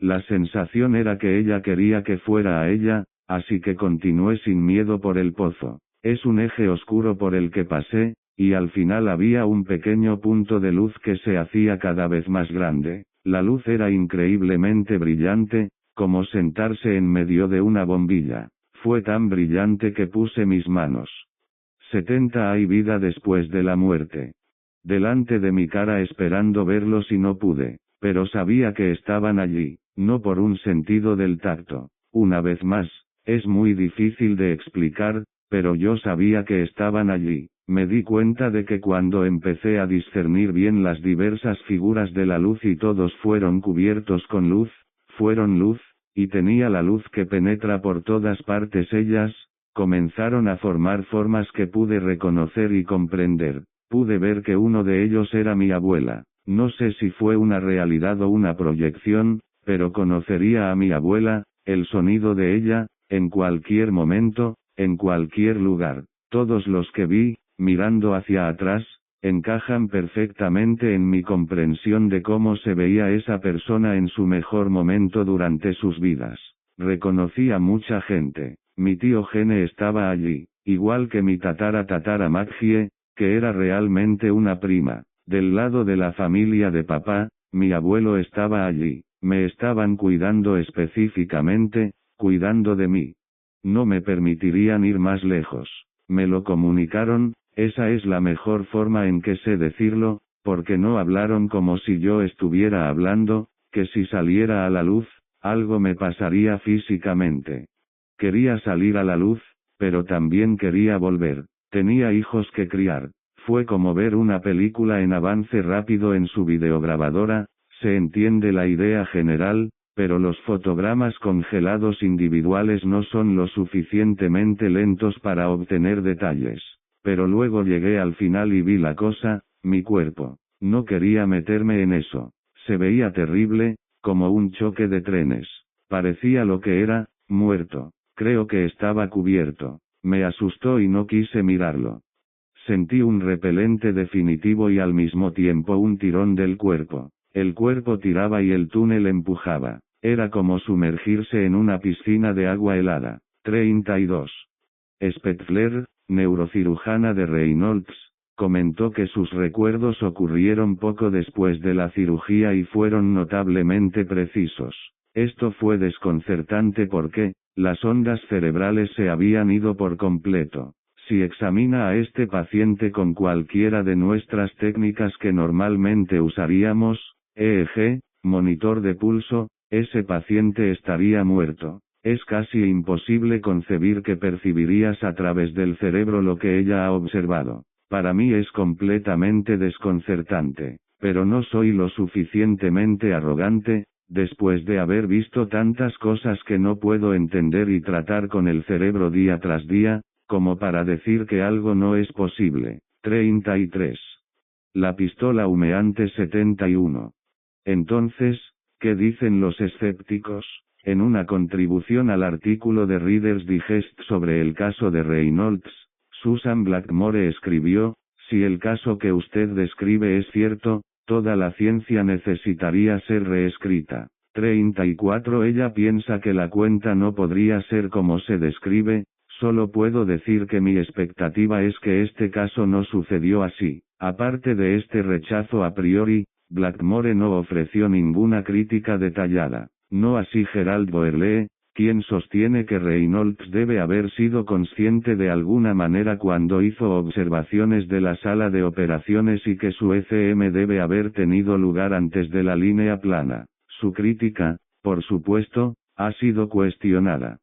La sensación era que ella quería que fuera a ella, así que continué sin miedo por el pozo. Es un eje oscuro por el que pasé, y al final había un pequeño punto de luz que se hacía cada vez más grande. La luz era increíblemente brillante, como sentarse en medio de una bombilla. Fue tan brillante que puse mis manos. 70 Hay vida después de la muerte. Delante de mi cara esperando verlos y no pude, pero sabía que estaban allí, no por un sentido del tacto. Una vez más, es muy difícil de explicar, pero yo sabía que estaban allí. Me di cuenta de que cuando empecé a discernir bien las diversas figuras de la luz y todos fueron cubiertos con luz, fueron luz, y tenía la luz que penetra por todas partes ellas, comenzaron a formar formas que pude reconocer y comprender. Pude ver que uno de ellos era mi abuela. No sé si fue una realidad o una proyección, pero conocería a mi abuela, el sonido de ella, en cualquier momento, en cualquier lugar. Todos los que vi, mirando hacia atrás, encajan perfectamente en mi comprensión de cómo se veía esa persona en su mejor momento durante sus vidas. Reconocí a mucha gente. Mi tío Gene estaba allí, igual que mi tatara Maggie, que era realmente una prima. Del lado de la familia de papá, mi abuelo estaba allí. Me estaban cuidando específicamente, cuidando de mí. No me permitirían ir más lejos. Me lo comunicaron, esa es la mejor forma en que sé decirlo, porque no hablaron como si yo estuviera hablando, que si saliera a la luz, algo me pasaría físicamente. Quería salir a la luz, pero también quería volver. Tenía hijos que criar. Fue como ver una película en avance rápido en su videograbadora, se entiende la idea general, pero los fotogramas congelados individuales no son lo suficientemente lentos para obtener detalles. Pero luego llegué al final y vi la cosa, mi cuerpo. No quería meterme en eso. Se veía terrible, como un choque de trenes. Parecía lo que era, muerto. Creo que estaba cubierto. Me asustó y no quise mirarlo. Sentí un repelente definitivo y al mismo tiempo un tirón del cuerpo. El cuerpo tiraba y el túnel empujaba. Era como sumergirse en una piscina de agua helada. 32. Spetzler, neurocirujana de Reynolds, comentó que sus recuerdos ocurrieron poco después de la cirugía y fueron notablemente precisos. Esto fue desconcertante porque, las ondas cerebrales se habían ido por completo. Si examina a este paciente con cualquiera de nuestras técnicas que normalmente usaríamos, EEG, monitor de pulso, ese paciente estaría muerto. Es casi imposible concebir que percibirías a través del cerebro lo que ella ha observado. Para mí es completamente desconcertante, pero no soy lo suficientemente arrogante, después de haber visto tantas cosas que no puedo entender y tratar con el cerebro día tras día, como para decir que algo no es posible. 33. La pistola humeante 71. Entonces, ¿qué dicen los escépticos? En una contribución al artículo de Reader's Digest sobre el caso de Reynolds, Susan Blackmore escribió, si el caso que usted describe es cierto, toda la ciencia necesitaría ser reescrita. 34 Ella piensa que la cuenta no podría ser como se describe, solo puedo decir que mi expectativa es que este caso no sucedió así. Aparte de este rechazo a priori, Blackmore no ofreció ninguna crítica detallada. No así Gerald Boerlee, quien sostiene que Reynolds debe haber sido consciente de alguna manera cuando hizo observaciones de la sala de operaciones y que su ECM debe haber tenido lugar antes de la línea plana. Su crítica, por supuesto, ha sido cuestionada.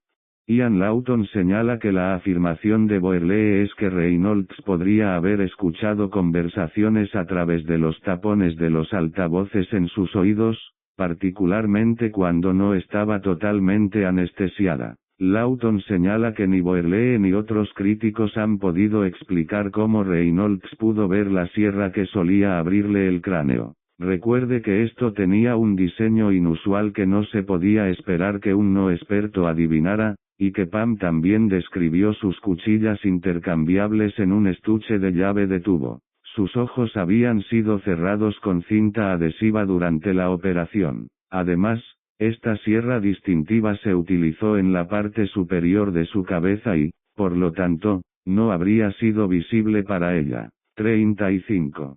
Ian Lawton señala que la afirmación de Boerlee es que Reynolds podría haber escuchado conversaciones a través de los tapones de los altavoces en sus oídos, particularmente cuando no estaba totalmente anestesiada. Lawton señala que ni Boerlee ni otros críticos han podido explicar cómo Reynolds pudo ver la sierra que solía abrirle el cráneo. Recuerde que esto tenía un diseño inusual que no se podía esperar que un no experto adivinara, y que Pam también describió sus cuchillas intercambiables en un estuche de llave de tubo. Sus ojos habían sido cerrados con cinta adhesiva durante la operación. Además, Esta sierra distintiva se utilizó en la parte superior de su cabeza y, por lo tanto, no habría sido visible para ella. 35.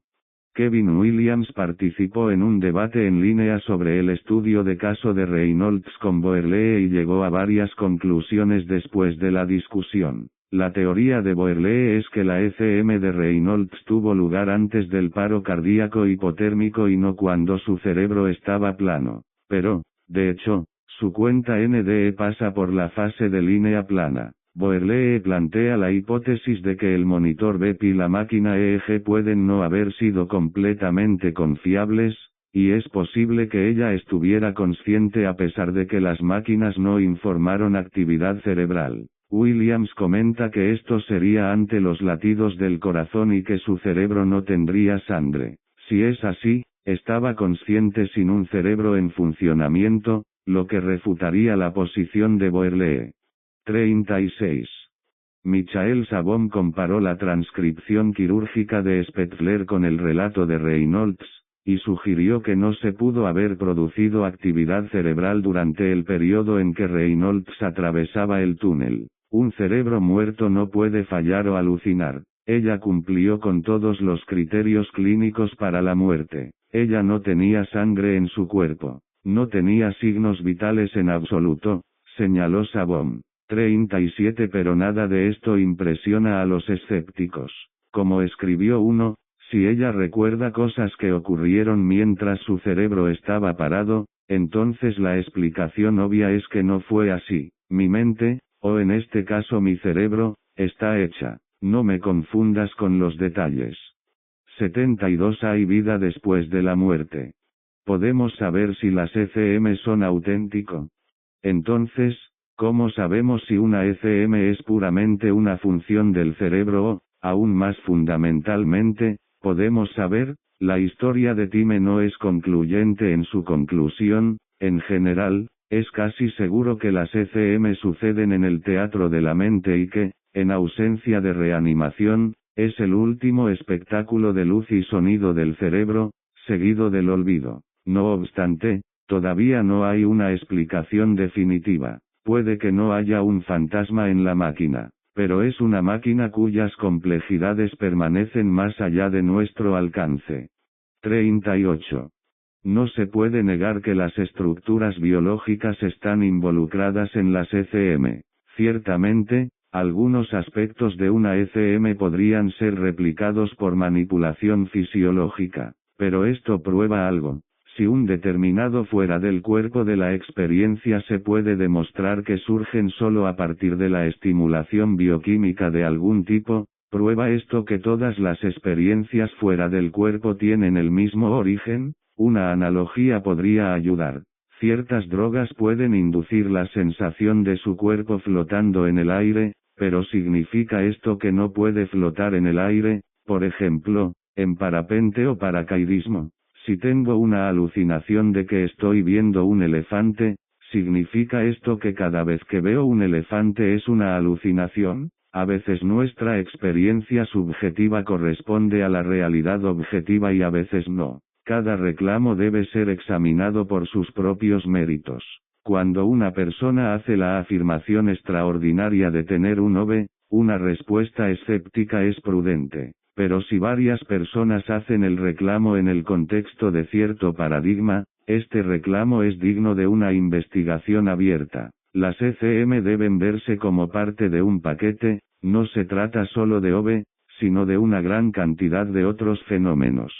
Kevin Williams participó en un debate en línea sobre el estudio de caso de Reynolds con Boerlee y llegó a varias conclusiones después de la discusión. La teoría de Boerlee es que la ECM de Reynolds tuvo lugar antes del paro cardíaco hipotérmico y no cuando su cerebro estaba plano. Pero, de hecho, su cuenta NDE pasa por la fase de línea plana. Boerlee plantea la hipótesis de que el monitor BEP y la máquina EEG pueden no haber sido completamente confiables, y es posible que ella estuviera consciente a pesar de que las máquinas no informaron actividad cerebral. Williams comenta que esto sería ante los latidos del corazón y que su cerebro no tendría sangre. Si es así, estaba consciente sin un cerebro en funcionamiento, lo que refutaría la posición de Boerlee. 36. Michael Sabom comparó la transcripción quirúrgica de Spetzler con el relato de Reynolds, y sugirió que no se pudo haber producido actividad cerebral durante el periodo en que Reynolds atravesaba el túnel. Un cerebro muerto no puede fallar o alucinar. Ella cumplió con todos los criterios clínicos para la muerte. Ella no tenía sangre en su cuerpo. No tenía signos vitales en absoluto, señaló Sabom. 37. Pero nada de esto impresiona a los escépticos. Como escribió uno, si ella recuerda cosas que ocurrieron mientras su cerebro estaba parado, entonces la explicación obvia es que no fue así. Mi mente, o en este caso mi cerebro, está hecha. No me confundas con los detalles. 72. Hay vida después de la muerte. ¿Podemos saber si las ECM son auténtico? Entonces, ¿cómo sabemos si una ECM es puramente una función del cerebro o, aún más fundamentalmente, podemos saber? La historia de Time no es concluyente en su conclusión. En general, es casi seguro que las ECM suceden en el teatro de la mente y que, en ausencia de reanimación, es el último espectáculo de luz y sonido del cerebro, seguido del olvido. No obstante, todavía no hay una explicación definitiva. Puede que no haya un fantasma en la máquina, pero es una máquina cuyas complejidades permanecen más allá de nuestro alcance. 38. No se puede negar que las estructuras biológicas están involucradas en las ECM. Ciertamente, algunos aspectos de una ECM podrían ser replicados por manipulación fisiológica, pero esto prueba algo. Si un determinado fuera del cuerpo de la experiencia se puede demostrar que surgen solo a partir de la estimulación bioquímica de algún tipo, ¿prueba esto que todas las experiencias fuera del cuerpo tienen el mismo origen? Una analogía podría ayudar. Ciertas drogas pueden inducir la sensación de su cuerpo flotando en el aire, pero ¿significa esto que no puede flotar en el aire, por ejemplo, en parapente o paracaidismo? Si tengo una alucinación de que estoy viendo un elefante, ¿significa esto que cada vez que veo un elefante es una alucinación? A veces nuestra experiencia subjetiva corresponde a la realidad objetiva y a veces no. Cada reclamo debe ser examinado por sus propios méritos. Cuando una persona hace la afirmación extraordinaria de tener un OVE, una respuesta escéptica es prudente. Pero si varias personas hacen el reclamo en el contexto de cierto paradigma, este reclamo es digno de una investigación abierta. Las ECM deben verse como parte de un paquete, no se trata solo de OVE, sino de una gran cantidad de otros fenómenos.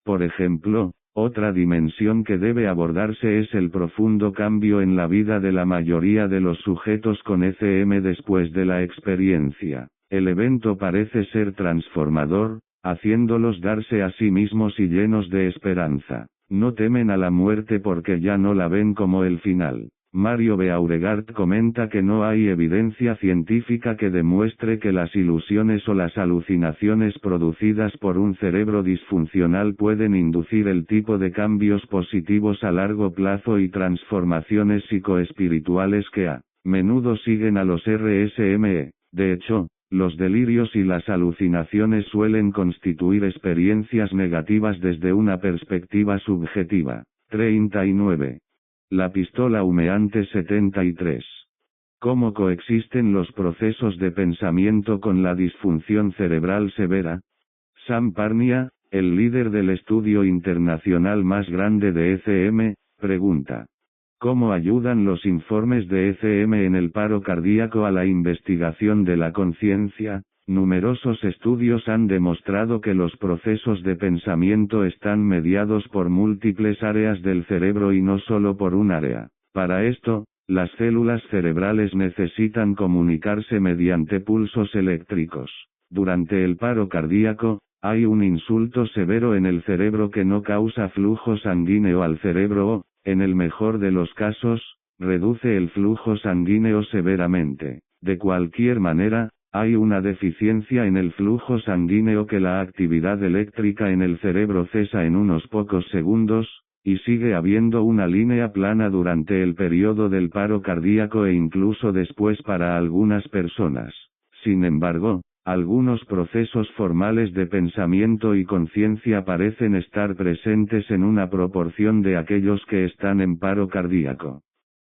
Por ejemplo, otra dimensión que debe abordarse es el profundo cambio en la vida de la mayoría de los sujetos con ECM después de la experiencia. El evento parece ser transformador, haciéndolos darse a sí mismos y llenos de esperanza. No temen a la muerte porque ya no la ven como el final. Mario Beauregard comenta que no hay evidencia científica que demuestre que las ilusiones o las alucinaciones producidas por un cerebro disfuncional pueden inducir el tipo de cambios positivos a largo plazo y transformaciones psicoespirituales que a menudo siguen a los RSME. De hecho, los delirios y las alucinaciones suelen constituir experiencias negativas desde una perspectiva subjetiva. 39. La pistola humeante 73. ¿Cómo coexisten los procesos de pensamiento con la disfunción cerebral severa? Sam Parnia, el líder del estudio internacional más grande de ECM, pregunta: ¿cómo ayudan los informes de ECM en el paro cardíaco a la investigación de la conciencia? Numerosos estudios han demostrado que los procesos de pensamiento están mediados por múltiples áreas del cerebro y no solo por un área. Para esto, las células cerebrales necesitan comunicarse mediante pulsos eléctricos. Durante el paro cardíaco, hay un insulto severo en el cerebro que no causa flujo sanguíneo al cerebro o, en el mejor de los casos, reduce el flujo sanguíneo severamente. De cualquier manera, hay una deficiencia en el flujo sanguíneo que la actividad eléctrica en el cerebro cesa en unos pocos segundos, y sigue habiendo una línea plana durante el periodo del paro cardíaco e incluso después para algunas personas. Sin embargo, algunos procesos formales de pensamiento y conciencia parecen estar presentes en una proporción de aquellos que están en paro cardíaco.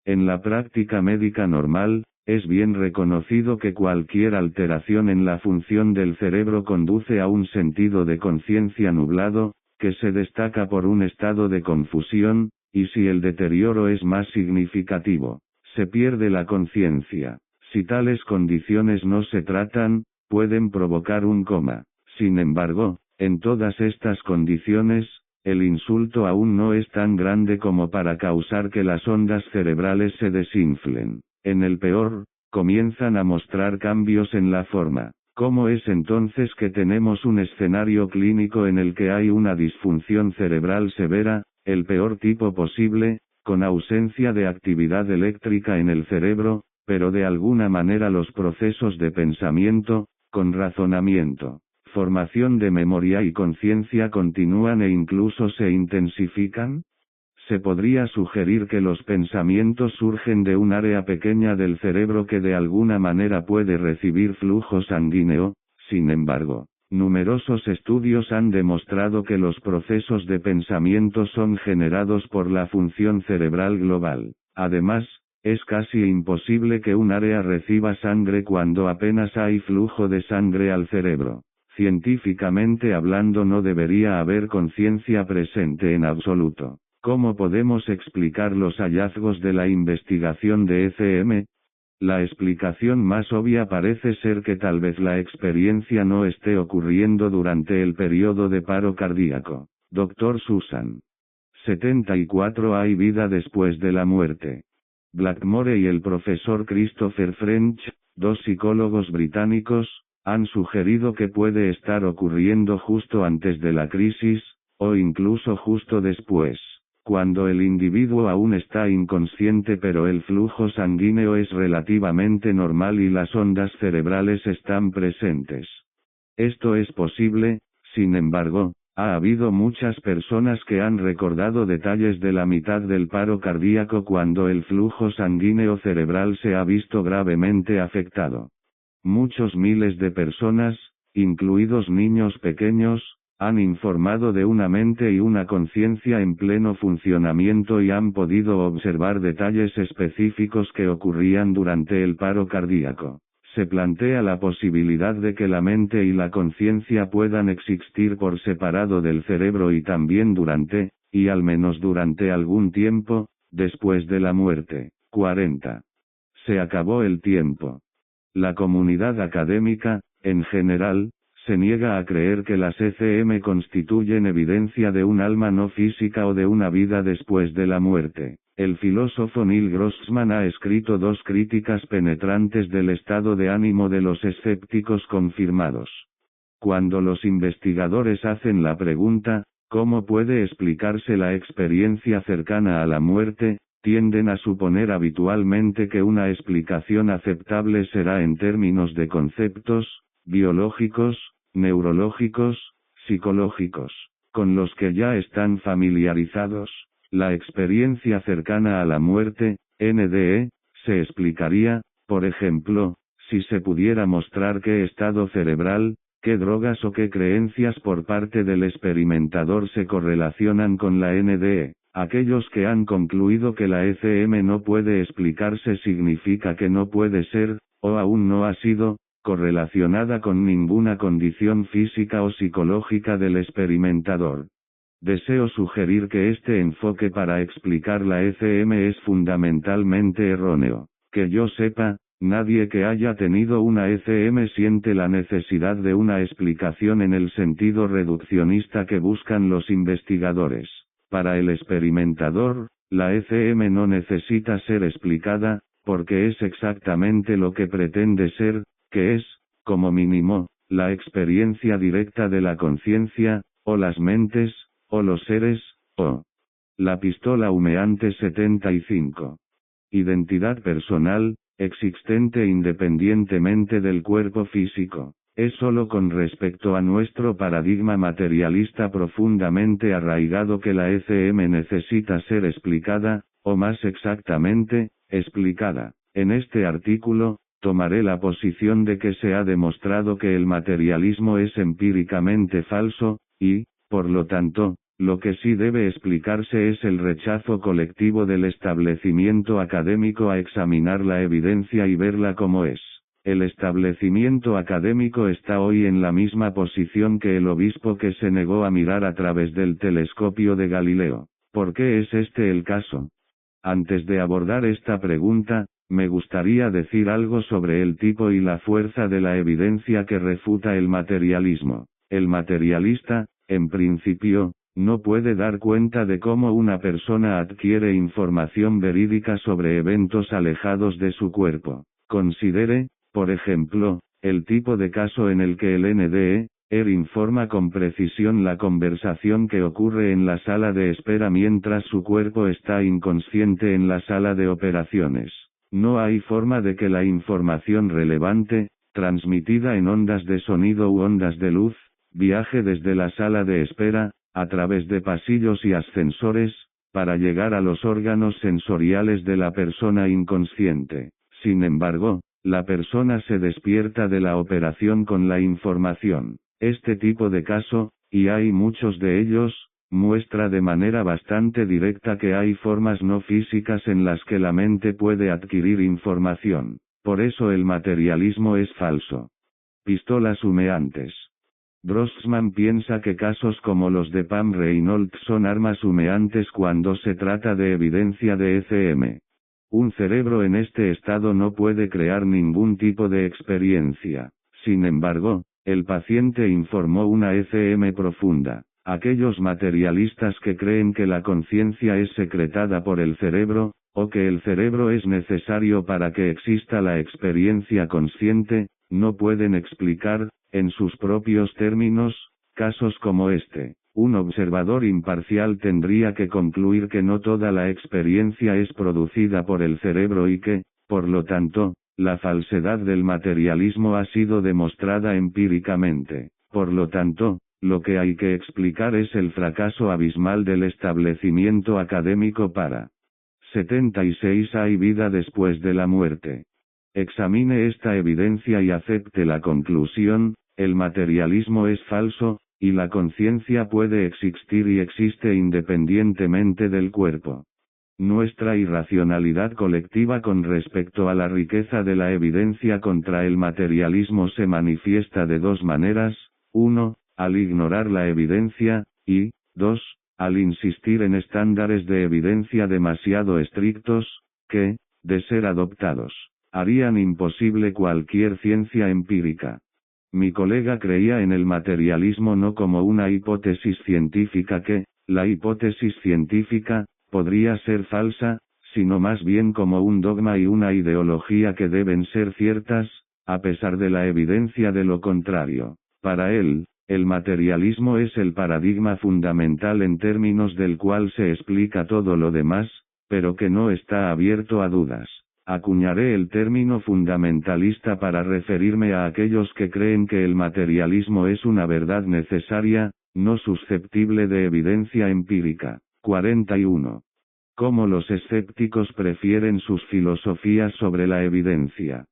En la práctica médica normal, es bien reconocido que cualquier alteración en la función del cerebro conduce a un sentido de conciencia nublado, que se destaca por un estado de confusión, y si el deterioro es más significativo, se pierde la conciencia. Si tales condiciones no se tratan, pueden provocar un coma. Sin embargo, en todas estas condiciones, el insulto aún no es tan grande como para causar que las ondas cerebrales se desinflen. En el peor, comienzan a mostrar cambios en la forma. ¿Cómo es entonces que tenemos un escenario clínico en el que hay una disfunción cerebral severa, el peor tipo posible, con ausencia de actividad eléctrica en el cerebro, pero de alguna manera los procesos de pensamiento, con razonamiento, formación de memoria y conciencia continúan e incluso se intensifican? Se podría sugerir que los pensamientos surgen de un área pequeña del cerebro que de alguna manera puede recibir flujo sanguíneo. Sin embargo, numerosos estudios han demostrado que los procesos de pensamiento son generados por la función cerebral global. Además, es casi imposible que un área reciba sangre cuando apenas hay flujo de sangre al cerebro. Científicamente hablando, no debería haber conciencia presente en absoluto. ¿Cómo podemos explicar los hallazgos de la investigación de ECM? La explicación más obvia parece ser que tal vez la experiencia no esté ocurriendo durante el periodo de paro cardíaco. Dr. Susan. 74. Hay vida después de la muerte. Blackmore y el profesor Christopher French, dos psicólogos británicos, han sugerido que puede estar ocurriendo justo antes de la crisis, o incluso justo después. Cuando el individuo aún está inconsciente pero el flujo sanguíneo es relativamente normal y las ondas cerebrales están presentes. Esto es posible, sin embargo, ha habido muchas personas que han recordado detalles de la mitad del paro cardíaco cuando el flujo sanguíneo cerebral se ha visto gravemente afectado. Muchos miles de personas, incluidos niños pequeños, han informado de una mente y una conciencia en pleno funcionamiento y han podido observar detalles específicos que ocurrían durante el paro cardíaco. Se plantea la posibilidad de que la mente y la conciencia puedan existir por separado del cerebro y también durante, y al menos durante algún tiempo, después de la muerte. 40. Se acabó el tiempo. La comunidad académica, en general, se niega a creer que las ECM constituyen evidencia de un alma no física o de una vida después de la muerte. El filósofo Neil Grossman ha escrito dos críticas penetrantes del estado de ánimo de los escépticos confirmados. Cuando los investigadores hacen la pregunta, ¿cómo puede explicarse la experiencia cercana a la muerte?, tienden a suponer habitualmente que una explicación aceptable será en términos de conceptos, biológicos, neurológicos, psicológicos, con los que ya están familiarizados. La experiencia cercana a la muerte, NDE, se explicaría, por ejemplo, si se pudiera mostrar qué estado cerebral, qué drogas o qué creencias por parte del experimentador se correlacionan con la NDE. Aquellos que han concluido que la ECM no puede explicarse significa que no puede ser, o aún no ha sido, correlacionada con ninguna condición física o psicológica del experimentador. Deseo sugerir que este enfoque para explicar la ECM es fundamentalmente erróneo. Que yo sepa, nadie que haya tenido una ECM siente la necesidad de una explicación en el sentido reduccionista que buscan los investigadores. Para el experimentador, la ECM no necesita ser explicada, porque es exactamente lo que pretende ser, que es, como mínimo, la experiencia directa de la conciencia, o las mentes, o los seres, o la pistola humeante 75. Identidad personal, existente independientemente del cuerpo físico. Es sólo con respecto a nuestro paradigma materialista profundamente arraigado que la ECM necesita ser explicada, o más exactamente, explicada. En este artículo, tomaré la posición de que se ha demostrado que el materialismo es empíricamente falso, y, por lo tanto, lo que sí debe explicarse es el rechazo colectivo del establecimiento académico a examinar la evidencia y verla como es. El establecimiento académico está hoy en la misma posición que el obispo que se negó a mirar a través del telescopio de Galileo. ¿Por qué es este el caso? Antes de abordar esta pregunta, me gustaría decir algo sobre el tipo y la fuerza de la evidencia que refuta el materialismo. El materialista, en principio, no puede dar cuenta de cómo una persona adquiere información verídica sobre eventos alejados de su cuerpo. Considere, por ejemplo, el tipo de caso en el que el NDE informa con precisión la conversación que ocurre en la sala de espera mientras su cuerpo está inconsciente en la sala de operaciones. No hay forma de que la información relevante, transmitida en ondas de sonido u ondas de luz, viaje desde la sala de espera, a través de pasillos y ascensores, para llegar a los órganos sensoriales de la persona inconsciente. Sin embargo, la persona se despierta de la operación con la información. Este tipo de caso, y hay muchos de ellos, muestra de manera bastante directa que hay formas no físicas en las que la mente puede adquirir información. Por eso el materialismo es falso. Pistolas humeantes. Grossman piensa que casos como los de Pam Reynolds son armas humeantes cuando se trata de evidencia de ECM. Un cerebro en este estado no puede crear ningún tipo de experiencia. Sin embargo, el paciente informó una ECM profunda. Aquellos materialistas que creen que la conciencia es secretada por el cerebro, o que el cerebro es necesario para que exista la experiencia consciente, no pueden explicar, en sus propios términos, casos como este. Un observador imparcial tendría que concluir que no toda la experiencia es producida por el cerebro y que, por lo tanto, la falsedad del materialismo ha sido demostrada empíricamente. Por lo tanto, lo que hay que explicar es el fracaso abismal del establecimiento académico para 76. Hay vida después de la muerte. Examine esta evidencia y acepte la conclusión, el materialismo es falso, y la conciencia puede existir y existe independientemente del cuerpo. Nuestra irracionalidad colectiva con respecto a la riqueza de la evidencia contra el materialismo se manifiesta de dos maneras: 1, al ignorar la evidencia, y 2, al insistir en estándares de evidencia demasiado estrictos, que, de ser adoptados, harían imposible cualquier ciencia empírica. Mi colega creía en el materialismo no como una hipótesis científica que, la hipótesis científica, podría ser falsa, sino más bien como un dogma y una ideología que deben ser ciertas, a pesar de la evidencia de lo contrario. Para él, el materialismo es el paradigma fundamental en términos del cual se explica todo lo demás, pero que no está abierto a dudas. Acuñaré el término fundamentalista para referirme a aquellos que creen que el materialismo es una verdad necesaria, no susceptible de evidencia empírica. 41. Cómo los escépticos prefieren sus filosofías sobre la evidencia.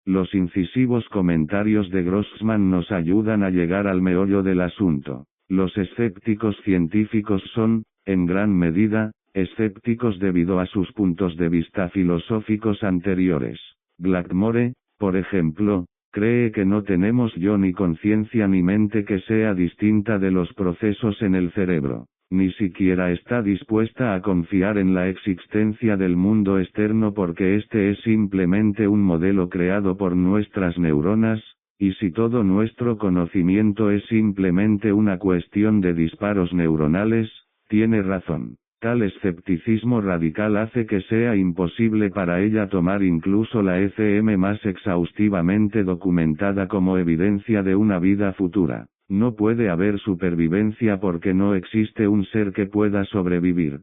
Los incisivos comentarios de Grossman nos ayudan a llegar al meollo del asunto. Los escépticos científicos son, en gran medida, escépticos debido a sus puntos de vista filosóficos anteriores. Blackmore, por ejemplo, cree que no tenemos yo ni conciencia ni mente que sea distinta de los procesos en el cerebro. Ni siquiera está dispuesta a confiar en la existencia del mundo externo porque este es simplemente un modelo creado por nuestras neuronas, y si todo nuestro conocimiento es simplemente una cuestión de disparos neuronales, tiene razón. Tal escepticismo radical hace que sea imposible para ella tomar incluso la ECM más exhaustivamente documentada como evidencia de una vida futura. No puede haber supervivencia porque no existe un ser que pueda sobrevivir.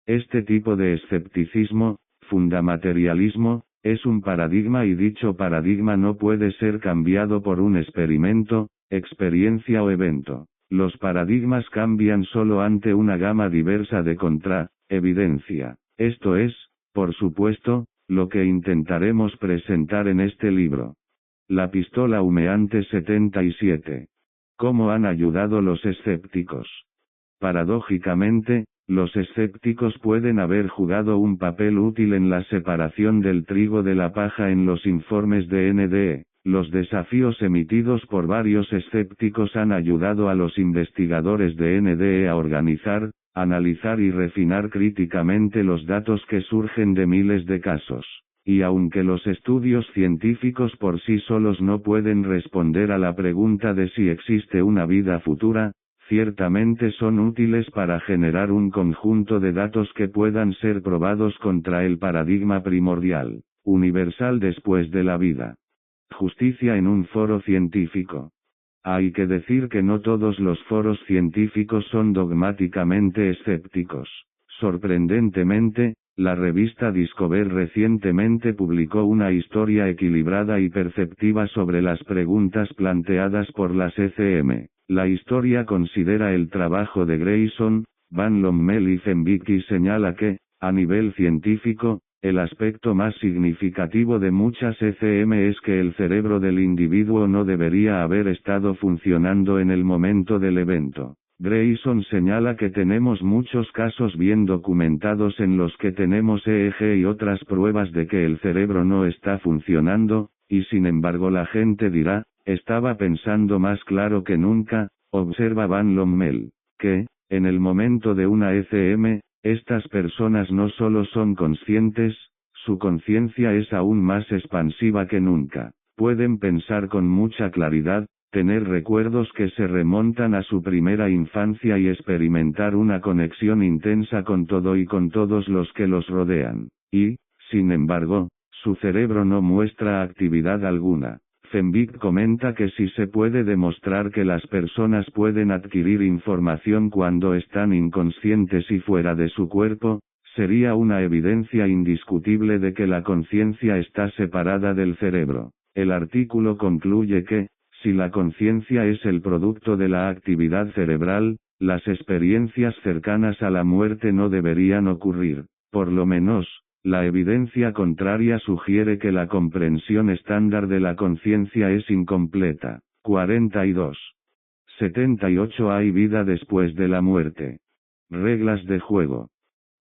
Este tipo de escepticismo, fundamaterialismo, es un paradigma y dicho paradigma no puede ser cambiado por un experimento, experiencia o evento. Los paradigmas cambian solo ante una gama diversa de evidencia. Esto es, por supuesto, lo que intentaremos presentar en este libro. La pistola humeante 77. ¿Cómo han ayudado los escépticos? Paradójicamente, los escépticos pueden haber jugado un papel útil en la separación del trigo de la paja en los informes de NDE. Los desafíos emitidos por varios escépticos han ayudado a los investigadores de NDE a organizar, analizar y refinar críticamente los datos que surgen de miles de casos. Y aunque los estudios científicos por sí solos no pueden responder a la pregunta de si existe una vida futura, ciertamente son útiles para generar un conjunto de datos que puedan ser probados contra el paradigma primordial, universal después de la vida. Justicia en un foro científico. Hay que decir que no todos los foros científicos son dogmáticamente escépticos. Sorprendentemente, la revista Discover recientemente publicó una historia equilibrada y perceptiva sobre las preguntas planteadas por las ECM. La historia considera el trabajo de Grayson, Van Lommel y Fenwick y señala que, a nivel científico, el aspecto más significativo de muchas ECM es que el cerebro del individuo no debería haber estado funcionando en el momento del evento. Grayson señala que tenemos muchos casos bien documentados en los que tenemos EEG y otras pruebas de que el cerebro no está funcionando, y sin embargo la gente dirá, estaba pensando más claro que nunca, observa Van Lommel, que, en el momento de una ECM, estas personas no solo son conscientes, su conciencia es aún más expansiva que nunca. Pueden pensar con mucha claridad, tener recuerdos que se remontan a su primera infancia y experimentar una conexión intensa con todo y con todos los que los rodean. Y, sin embargo, su cerebro no muestra actividad alguna. Fenwick comenta que si se puede demostrar que las personas pueden adquirir información cuando están inconscientes y fuera de su cuerpo, sería una evidencia indiscutible de que la conciencia está separada del cerebro. El artículo concluye que, si la conciencia es el producto de la actividad cerebral, las experiencias cercanas a la muerte no deberían ocurrir. Por lo menos, la evidencia contraria sugiere que la comprensión estándar de la conciencia es incompleta. 42. 78. Hay vida después de la muerte. Reglas de juego.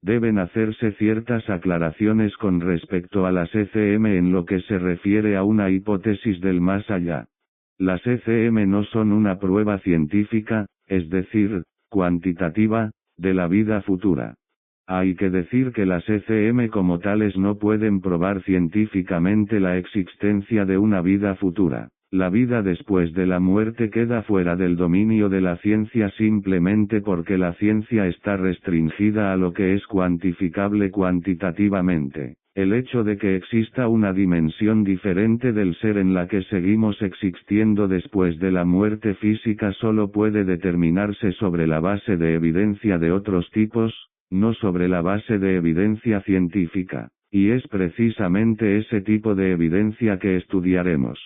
Deben hacerse ciertas aclaraciones con respecto a las ECM en lo que se refiere a una hipótesis del más allá. Las ECM no son una prueba científica, es decir, cuantitativa, de la vida futura. Hay que decir que las ECM como tales no pueden probar científicamente la existencia de una vida futura. La vida después de la muerte queda fuera del dominio de la ciencia simplemente porque la ciencia está restringida a lo que es cuantificable cuantitativamente. El hecho de que exista una dimensión diferente del ser en la que seguimos existiendo después de la muerte física solo puede determinarse sobre la base de evidencia de otros tipos, no sobre la base de evidencia científica, y es precisamente ese tipo de evidencia que estudiaremos.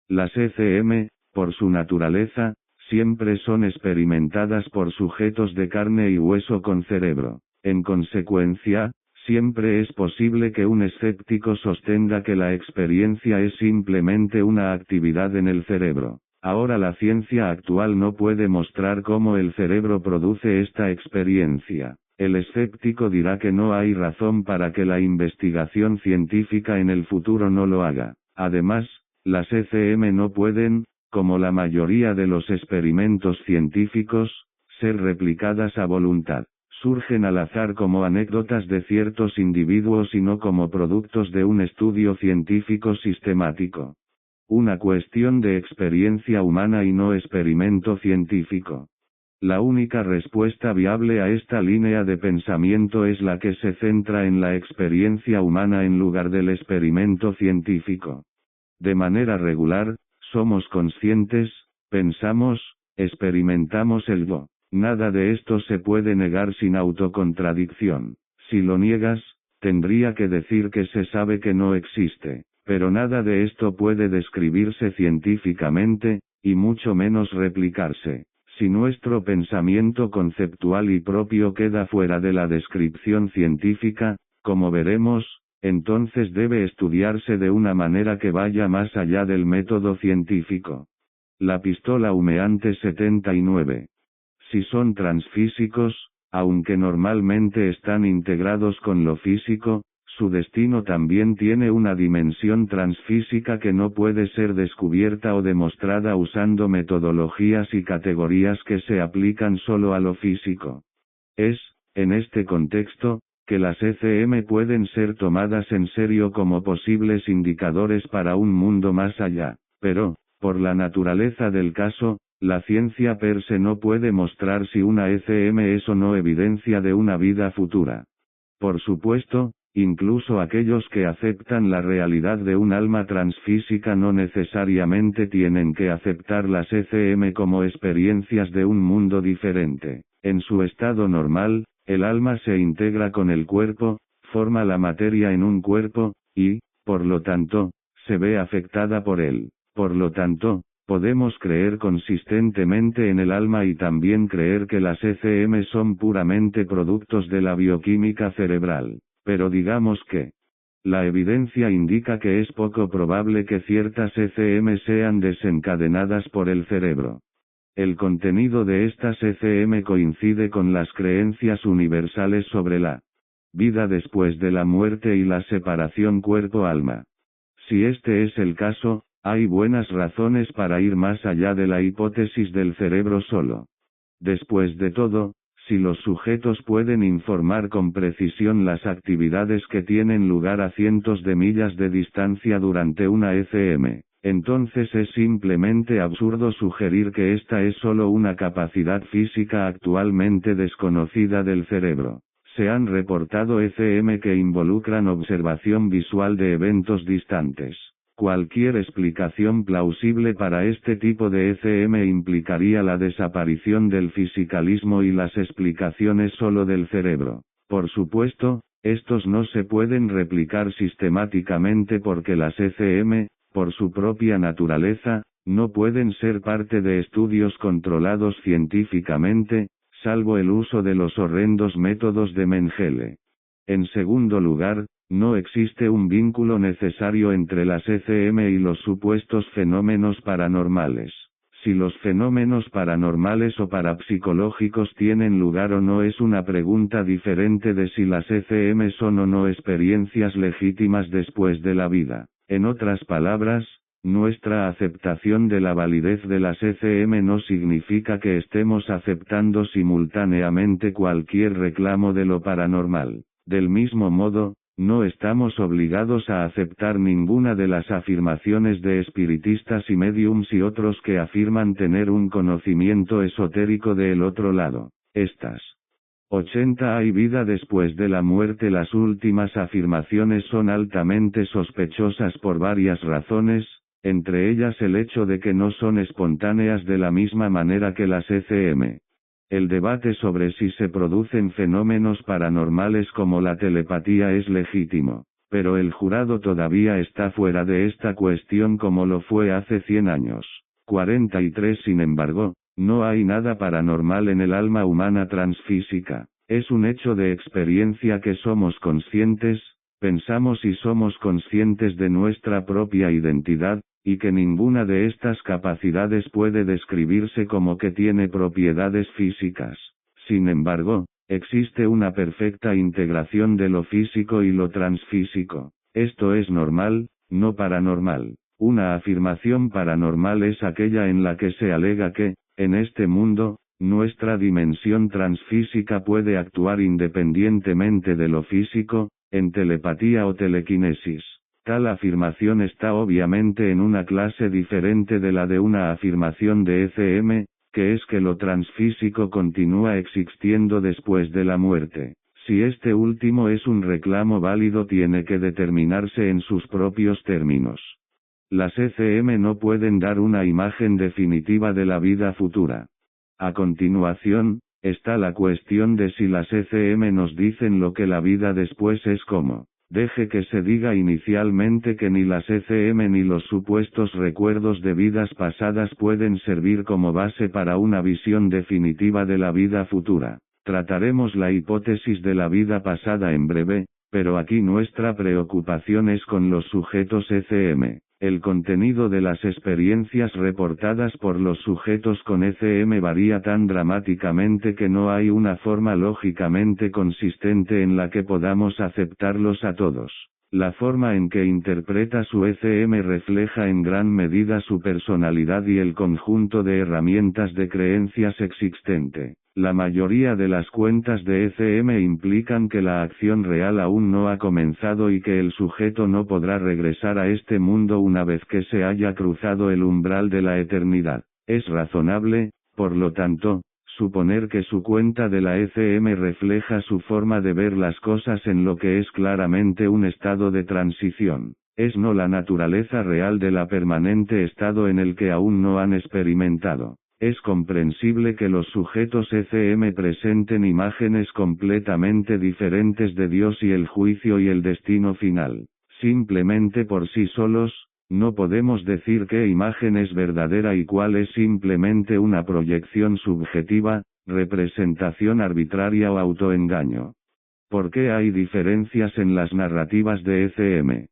Las ECM, por su naturaleza, siempre son experimentadas por sujetos de carne y hueso con cerebro. En consecuencia, siempre es posible que un escéptico sostenga que la experiencia es simplemente una actividad en el cerebro. Ahora la ciencia actual no puede mostrar cómo el cerebro produce esta experiencia. El escéptico dirá que no hay razón para que la investigación científica en el futuro no lo haga. Además, las ECM no pueden, como la mayoría de los experimentos científicos, ser replicadas a voluntad. Surgen al azar como anécdotas de ciertos individuos y no como productos de un estudio científico sistemático. Una cuestión de experiencia humana y no experimento científico. La única respuesta viable a esta línea de pensamiento es la que se centra en la experiencia humana en lugar del experimento científico. De manera regular, somos conscientes, pensamos, experimentamos el yo. Nada de esto se puede negar sin autocontradicción. Si lo niegas, tendría que decir que se sabe que no existe. Pero nada de esto puede describirse científicamente, y mucho menos replicarse. Si nuestro pensamiento conceptual y propio queda fuera de la descripción científica, como veremos, entonces debe estudiarse de una manera que vaya más allá del método científico. La pistola humeante 79. Si son transfísicos, aunque normalmente están integrados con lo físico, su destino también tiene una dimensión transfísica que no puede ser descubierta o demostrada usando metodologías y categorías que se aplican solo a lo físico. Es, en este contexto, que las ECM pueden ser tomadas en serio como posibles indicadores para un mundo más allá, pero, por la naturaleza del caso, la ciencia per se no puede mostrar si una ECM es o no evidencia de una vida futura. Por supuesto, incluso aquellos que aceptan la realidad de un alma transfísica no necesariamente tienen que aceptar las ECM como experiencias de un mundo diferente. En su estado normal, el alma se integra con el cuerpo, forma la materia en un cuerpo, y, por lo tanto, se ve afectada por él. Por lo tanto, podemos creer consistentemente en el alma y también creer que las ECM son puramente productos de la bioquímica cerebral. Pero digamos que la evidencia indica que es poco probable que ciertas ECM sean desencadenadas por el cerebro. El contenido de estas ECM coincide con las creencias universales sobre la vida después de la muerte y la separación cuerpo-alma. Si este es el caso, hay buenas razones para ir más allá de la hipótesis del cerebro solo. Después de todo, si los sujetos pueden informar con precisión las actividades que tienen lugar a cientos de millas de distancia durante una ECM, entonces es simplemente absurdo sugerir que esta es solo una capacidad física actualmente desconocida del cerebro. Se han reportado ECM que involucran observación visual de eventos distantes. Cualquier explicación plausible para este tipo de ECM implicaría la desaparición del fisicalismo y las explicaciones solo del cerebro. Por supuesto, estos no se pueden replicar sistemáticamente porque las ECM, por su propia naturaleza, no pueden ser parte de estudios controlados científicamente, salvo el uso de los horrendos métodos de Mengele. En segundo lugar, no existe un vínculo necesario entre las ECM y los supuestos fenómenos paranormales. Si los fenómenos paranormales o parapsicológicos tienen lugar o no es una pregunta diferente de si las ECM son o no experiencias legítimas después de la vida. En otras palabras, nuestra aceptación de la validez de las ECM no significa que estemos aceptando simultáneamente cualquier reclamo de lo paranormal. Del mismo modo, no estamos obligados a aceptar ninguna de las afirmaciones de espiritistas y médiums y otros que afirman tener un conocimiento esotérico del otro lado. Estas 80 hay vida después de la muerte. Las últimas afirmaciones son altamente sospechosas por varias razones, entre ellas el hecho de que no son espontáneas de la misma manera que las ECM. El debate sobre si se producen fenómenos paranormales como la telepatía es legítimo, pero el jurado todavía está fuera de esta cuestión como lo fue hace 100 años. 43 Sin embargo, no hay nada paranormal en el alma humana transfísica. Es un hecho de experiencia que somos conscientes, pensamos y somos conscientes de nuestra propia identidad, y que ninguna de estas capacidades puede describirse como que tiene propiedades físicas. Sin embargo, existe una perfecta integración de lo físico y lo transfísico. Esto es normal, no paranormal. Una afirmación paranormal es aquella en la que se alega que, en este mundo, nuestra dimensión transfísica puede actuar independientemente de lo físico, en telepatía o telequinesis. Tal afirmación está obviamente en una clase diferente de la de una afirmación de ECM, que es que lo transfísico continúa existiendo después de la muerte. Si este último es un reclamo válido, tiene que determinarse en sus propios términos. Las ECM no pueden dar una imagen definitiva de la vida futura. A continuación, está la cuestión de si las ECM nos dicen lo que la vida después es como. Deje que se diga inicialmente que ni las ECM ni los supuestos recuerdos de vidas pasadas pueden servir como base para una visión definitiva de la vida futura. Trataremos la hipótesis de la vida pasada en breve, pero aquí nuestra preocupación es con los sujetos ECM. El contenido de las experiencias reportadas por los sujetos con ECM varía tan dramáticamente que no hay una forma lógicamente consistente en la que podamos aceptarlos a todos. La forma en que interpreta su ECM refleja en gran medida su personalidad y el conjunto de herramientas de creencias existente. La mayoría de las cuentas de ECM implican que la acción real aún no ha comenzado y que el sujeto no podrá regresar a este mundo una vez que se haya cruzado el umbral de la eternidad. Es razonable, por lo tanto, suponer que su cuenta de la ECM refleja su forma de ver las cosas en lo que es claramente un estado de transición. Es no la naturaleza real de la permanente estado en el que aún no han experimentado. Es comprensible que los sujetos ECM presenten imágenes completamente diferentes de Dios y el juicio y el destino final. Simplemente por sí solos, no podemos decir qué imagen es verdadera y cuál es simplemente una proyección subjetiva, representación arbitraria o autoengaño. ¿Por qué hay diferencias en las narrativas de ECM?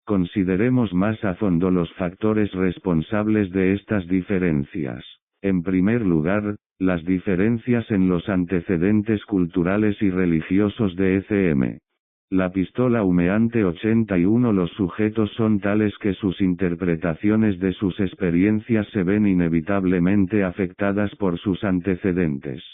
Consideremos más a fondo los factores responsables de estas diferencias. En primer lugar, las diferencias en los antecedentes culturales y religiosos de ECM. La pistola humeante 81. Los sujetos son tales que sus interpretaciones de sus experiencias se ven inevitablemente afectadas por sus antecedentes.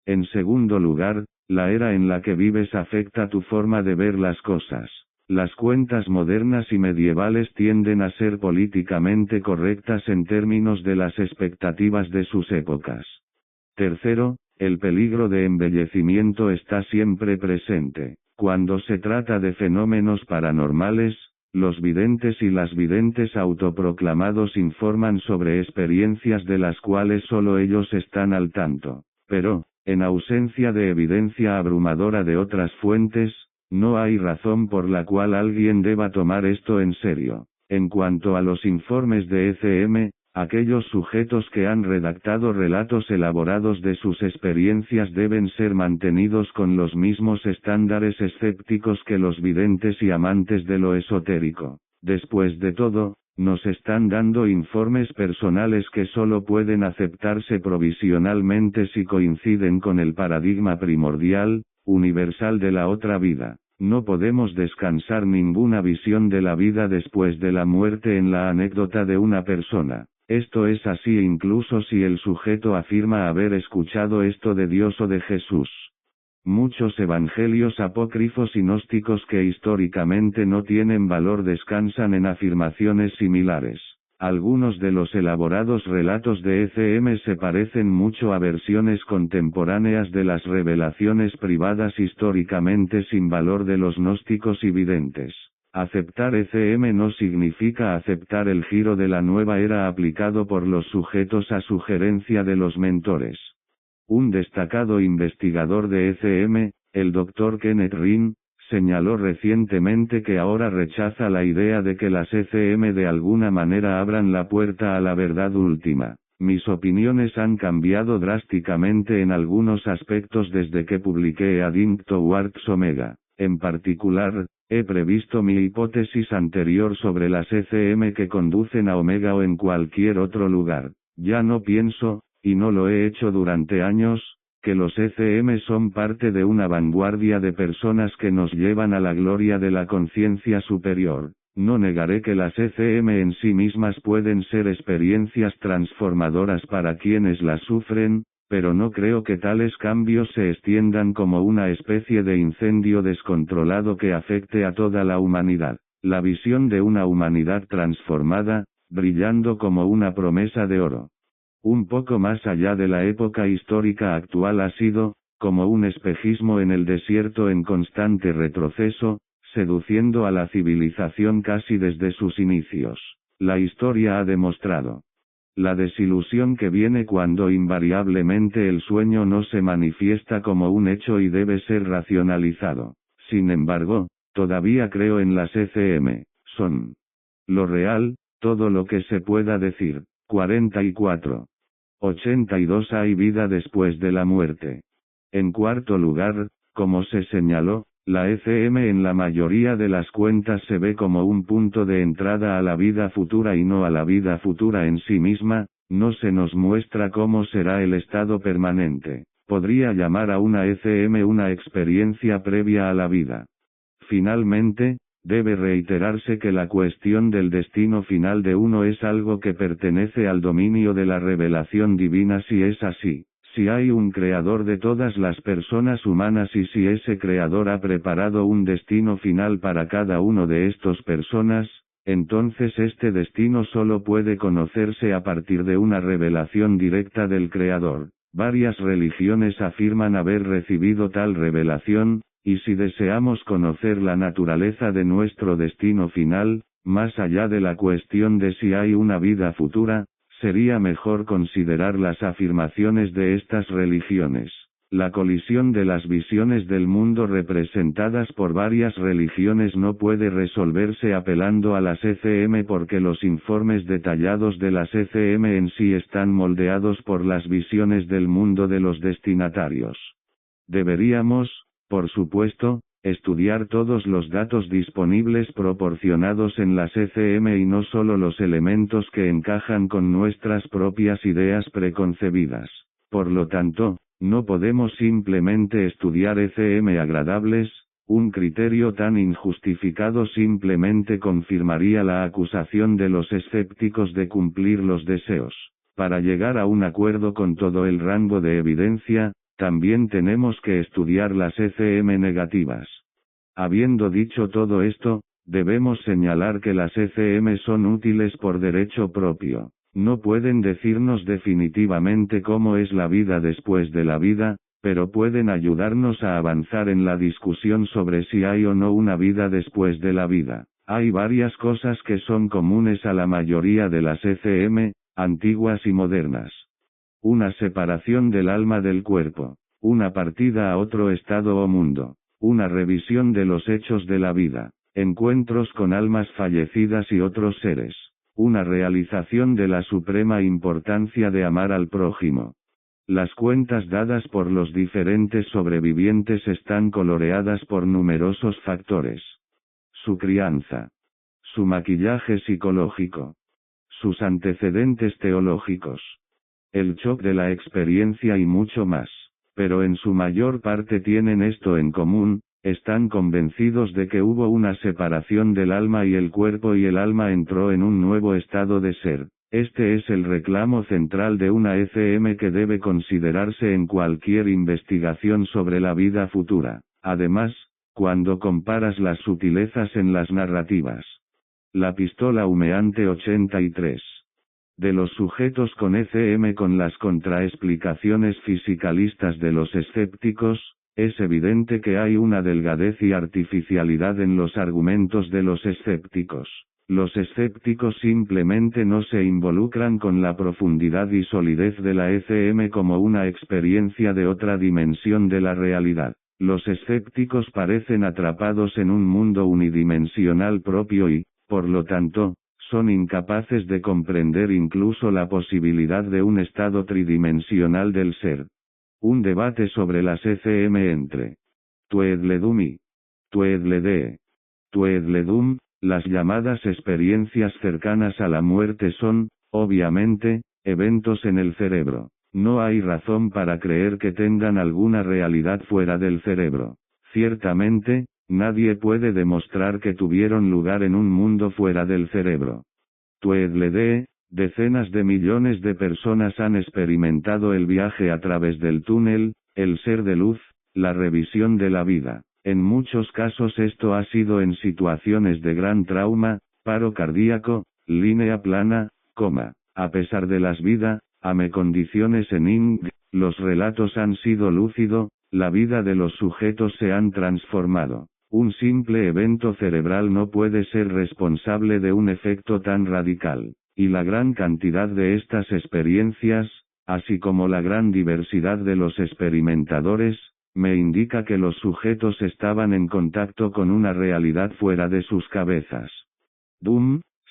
En segundo lugar, la era en la que vives afecta tu forma de ver las cosas. Las cuentas modernas y medievales tienden a ser políticamente correctas en términos de las expectativas de sus épocas. Tercero, el peligro de embellecimiento está siempre presente. Cuando se trata de fenómenos paranormales, los videntes y las videntes autoproclamados informan sobre experiencias de las cuales solo ellos están al tanto. Pero, en ausencia de evidencia abrumadora de otras fuentes, no hay razón por la cual alguien deba tomar esto en serio. En cuanto a los informes de ECM, aquellos sujetos que han redactado relatos elaborados de sus experiencias deben ser mantenidos con los mismos estándares escépticos que los videntes y amantes de lo esotérico. Después de todo, nos están dando informes personales que solo pueden aceptarse provisionalmente si coinciden con el paradigma primordial, universal de la otra vida. No podemos descansar ninguna visión de la vida después de la muerte en la anécdota de una persona. Esto es así incluso si el sujeto afirma haber escuchado esto de Dios o de Jesús. Muchos evangelios apócrifos y gnósticos que históricamente no tienen valor descansan en afirmaciones similares. Algunos de los elaborados relatos de ECM se parecen mucho a versiones contemporáneas de las revelaciones privadas históricamente sin valor de los gnósticos y videntes. Aceptar ECM no significa aceptar el giro de la nueva era aplicado por los sujetos a sugerencia de los mentores. Un destacado investigador de ECM, el Dr. Kenneth Rinn, señaló recientemente que ahora rechaza la idea de que las ECM de alguna manera abran la puerta a la verdad última. Mis opiniones han cambiado drásticamente en algunos aspectos desde que publiqué Adding Towards Omega. En particular, he previsto mi hipótesis anterior sobre las ECM que conducen a Omega o en cualquier otro lugar. Ya no pienso, y no lo he hecho durante años, que los ECM son parte de una vanguardia de personas que nos llevan a la gloria de la conciencia superior. No negaré que las ECM en sí mismas pueden ser experiencias transformadoras para quienes las sufren, pero no creo que tales cambios se extiendan como una especie de incendio descontrolado que afecte a toda la humanidad. La visión de una humanidad transformada, brillando como una promesa de oro. Un poco más allá de la época histórica actual ha sido, como un espejismo en el desierto en constante retroceso, seduciendo a la civilización casi desde sus inicios. La historia ha demostrado la desilusión que viene cuando invariablemente el sueño no se manifiesta como un hecho y debe ser racionalizado. Sin embargo, todavía creo en las ECM, son lo real, todo lo que se pueda decir. 44. 82 Hay vida después de la muerte. En cuarto lugar, como se señaló, la ECM en la mayoría de las cuentas se ve como un punto de entrada a la vida futura y no a la vida futura en sí misma, no se nos muestra cómo será el estado permanente. Podría llamar a una ECM una experiencia previa a la vida. Finalmente, debe reiterarse que la cuestión del destino final de uno es algo que pertenece al dominio de la revelación divina si es así. Si hay un creador de todas las personas humanas y si ese creador ha preparado un destino final para cada uno de estos personas, entonces este destino solo puede conocerse a partir de una revelación directa del creador. Varias religiones afirman haber recibido tal revelación, y si deseamos conocer la naturaleza de nuestro destino final, más allá de la cuestión de si hay una vida futura, sería mejor considerar las afirmaciones de estas religiones. La colisión de las visiones del mundo representadas por varias religiones no puede resolverse apelando a las ECM porque los informes detallados de las ECM en sí están moldeados por las visiones del mundo de los destinatarios. Deberíamos, por supuesto, estudiar todos los datos disponibles proporcionados en las ECM y no solo los elementos que encajan con nuestras propias ideas preconcebidas. Por lo tanto, no podemos simplemente estudiar ECM agradables, un criterio tan injustificado simplemente confirmaría la acusación de los escépticos de cumplir los deseos. Para llegar a un acuerdo con todo el rango de evidencia, también tenemos que estudiar las ECM negativas. Habiendo dicho todo esto, debemos señalar que las ECM son útiles por derecho propio. No pueden decirnos definitivamente cómo es la vida después de la vida, pero pueden ayudarnos a avanzar en la discusión sobre si hay o no una vida después de la vida. Hay varias cosas que son comunes a la mayoría de las ECM, antiguas y modernas. Una separación del alma del cuerpo, una partida a otro estado o mundo, una revisión de los hechos de la vida, encuentros con almas fallecidas y otros seres, una realización de la suprema importancia de amar al prójimo. Las cuentas dadas por los diferentes sobrevivientes están coloreadas por numerosos factores. Su crianza, su maquillaje psicológico, sus antecedentes teológicos, el shock de la experiencia y mucho más. Pero en su mayor parte tienen esto en común, están convencidos de que hubo una separación del alma y el cuerpo y el alma entró en un nuevo estado de ser. Este es el reclamo central de una ECM que debe considerarse en cualquier investigación sobre la vida futura. Además, cuando comparas las sutilezas en las narrativas. La pistola humeante 83. De los sujetos con ECM con las contraexplicaciones fisicalistas de los escépticos, es evidente que hay una delgadez y artificialidad en los argumentos de los escépticos. Los escépticos simplemente no se involucran con la profundidad y solidez de la ECM como una experiencia de otra dimensión de la realidad. Los escépticos parecen atrapados en un mundo unidimensional propio y, por lo tanto, son incapaces de comprender incluso la posibilidad de un estado tridimensional del ser. Un debate sobre las ECM entre Tweedledum y Tweedledee. Tweedledum, las llamadas experiencias cercanas a la muerte son, obviamente, eventos en el cerebro. No hay razón para creer que tengan alguna realidad fuera del cerebro. Ciertamente, nadie puede demostrar que tuvieron lugar en un mundo fuera del cerebro. Tweedledee, decenas de millones de personas han experimentado el viaje a través del túnel, el ser de luz, la revisión de la vida. En muchos casos esto ha sido en situaciones de gran trauma, paro cardíaco, línea plana, coma. A pesar de las vida, condiciones en ING, los relatos han sido lúcido, la vida de los sujetos se han transformado. Un simple evento cerebral no puede ser responsable de un efecto tan radical, y la gran cantidad de estas experiencias, así como la gran diversidad de los experimentadores, me indica que los sujetos estaban en contacto con una realidad fuera de sus cabezas.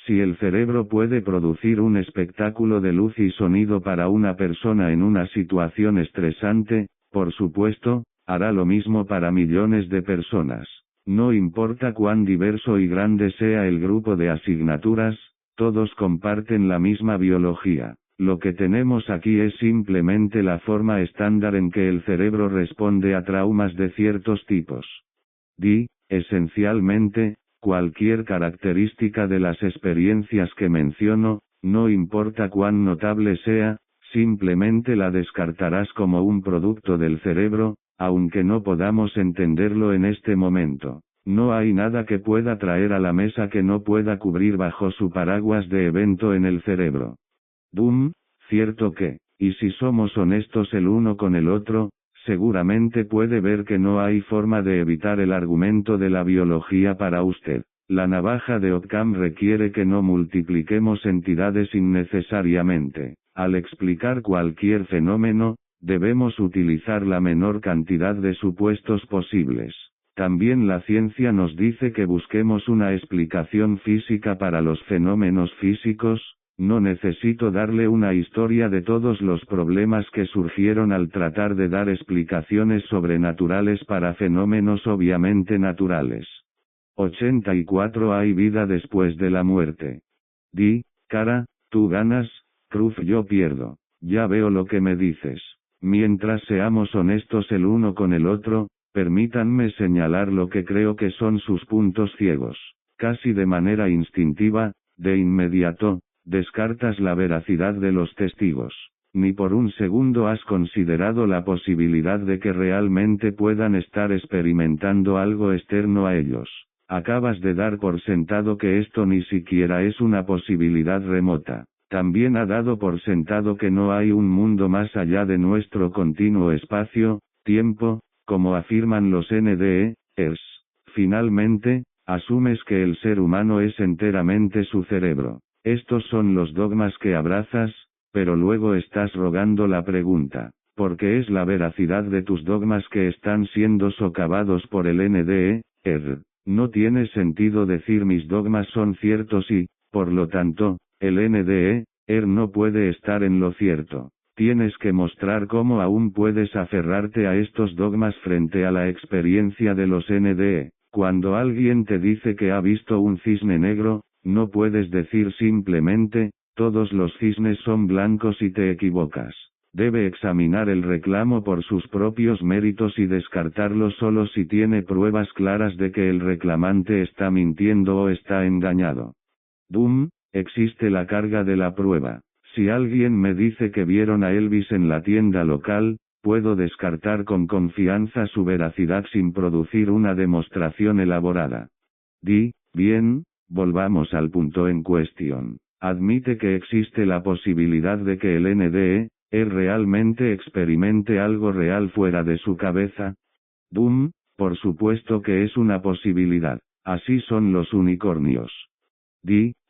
Si el cerebro puede producir un espectáculo de luz y sonido para una persona en una situación estresante, por supuesto, hará lo mismo para millones de personas. No importa cuán diverso y grande sea el grupo de asignaturas, todos comparten la misma biología. Lo que tenemos aquí es simplemente la forma estándar en que el cerebro responde a traumas de ciertos tipos. Esencialmente, cualquier característica de las experiencias que menciono, no importa cuán notable sea, simplemente la descartarás como un producto del cerebro, aunque no podamos entenderlo en este momento. No hay nada que pueda traer a la mesa que no pueda cubrir bajo su paraguas de evento en el cerebro. Cierto que, y si somos honestos el uno con el otro, seguramente puede ver que no hay forma de evitar el argumento de la biología para usted. La navaja de Occam requiere que no multipliquemos entidades innecesariamente. Al explicar cualquier fenómeno, debemos utilizar la menor cantidad de supuestos posibles. También la ciencia nos dice que busquemos una explicación física para los fenómenos físicos. No necesito darle una historia de todos los problemas que surgieron al tratar de dar explicaciones sobrenaturales para fenómenos obviamente naturales. 84 Hay vida después de la muerte. Cara, tú ganas, Cruz yo pierdo. Ya veo lo que me dices. Mientras seamos honestos el uno con el otro, permítanme señalar lo que creo que son sus puntos ciegos. Casi de manera instintiva, de inmediato, descartas la veracidad de los testigos. Ni por un segundo has considerado la posibilidad de que realmente puedan estar experimentando algo externo a ellos. Acabas de dar por sentado que esto ni siquiera es una posibilidad remota. También ha dado por sentado que no hay un mundo más allá de nuestro continuo espacio, tiempo, como afirman los NDEs. Finalmente, asumes que el ser humano es enteramente su cerebro. Estos son los dogmas que abrazas, pero luego estás rogando la pregunta, ¿por qué es la veracidad de tus dogmas que están siendo socavados por el NDE? No tiene sentido decir mis dogmas son ciertos y, por lo tanto, el NDE, no puede estar en lo cierto. Tienes que mostrar cómo aún puedes aferrarte a estos dogmas frente a la experiencia de los NDE. Cuando alguien te dice que ha visto un cisne negro, no puedes decir simplemente, todos los cisnes son blancos y te equivocas. Debe examinar el reclamo por sus propios méritos y descartarlo solo si tiene pruebas claras de que el reclamante está mintiendo o está engañado. Existe la carga de la prueba. Si alguien me dice que vieron a Elvis en la tienda local, puedo descartar con confianza su veracidad sin producir una demostración elaborada. Bien. Volvamos al punto en cuestión. Admite que existe la posibilidad de que el NDE, realmente experimente algo real fuera de su cabeza. Por supuesto que es una posibilidad. Así son los unicornios.